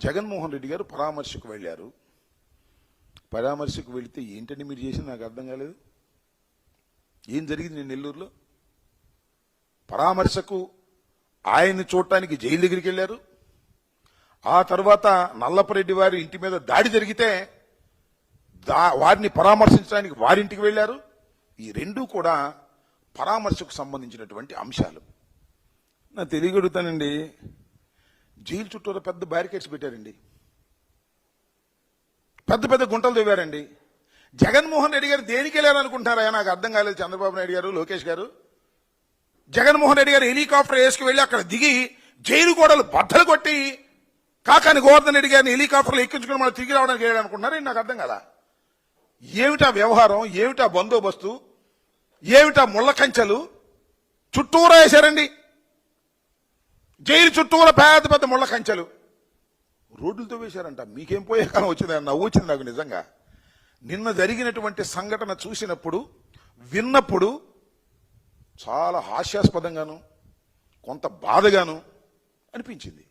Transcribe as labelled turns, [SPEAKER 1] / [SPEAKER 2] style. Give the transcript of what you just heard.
[SPEAKER 1] జగన్మోహన్ రెడ్డి గారు పరామర్శకు వెళ్ళారు. పరామర్శకు వెళితే ఏంటండి మీరు చేసింది నాకు అర్థం కాలేదు. ఏం జరిగింది నేను నెల్లూరులో? పరామర్శకు ఆయన్ని చూడటానికి జైలు దగ్గరికి వెళ్ళారు. ఆ తర్వాత నల్లపరెడ్డి వారి ఇంటి మీద దాడి జరిగితే వారిని పరామర్శించడానికి వారింటికి వెళ్ళారు. ఈ రెండూ కూడా పరామర్శకు సంబంధించినటువంటి అంశాలు. నా తెలియగలుగుతానండి, జైలు చుట్టూరా పెద్ద బ్యారికేడ్స్ పెట్టారండి, పెద్ద పెద్ద గుంటలు తవ్వారండి. జగన్మోహన్ రెడ్డి గారు దేనికి వెళ్ళారనుకుంటారా? నాకు అర్థం కాలేదు. చంద్రబాబు నాయుడు గారు, లోకేష్ గారు, జగన్మోహన్ రెడ్డి గారు హెలికాప్టర్ వేసుకు వెళ్ళి అక్కడ దిగి జైలు గోడలు బద్దలు కొట్టి కాకాని గోవర్ధన్ రెడ్డి గారిని హెలికాప్టర్లు ఎక్కించుకుని మనం తిరిగి రావడానికి వెళ్ళాలనుకుంటున్నారా? నాకు అర్థం కదా. ఏమిటా వ్యవహారం, ఏమిటా బందోబస్తు, ఏమిటా ముళ్ళ కంచెలు చుట్టూరా వేశారండి. జైలు చుట్టూరా పెద్ద పెద్ద ముళ్ళ కంచెలు రోడ్లతో వేశారంట. మీకేం పోయే కాలం వచ్చింది? నవ్వు వచ్చింది నాకు నిజంగా. నిన్న జరిగినటువంటి సంఘటన చూసినప్పుడు, విన్నప్పుడు చాలా హాస్యాస్పదంగాను కొంత బాధగాను అనిపించింది.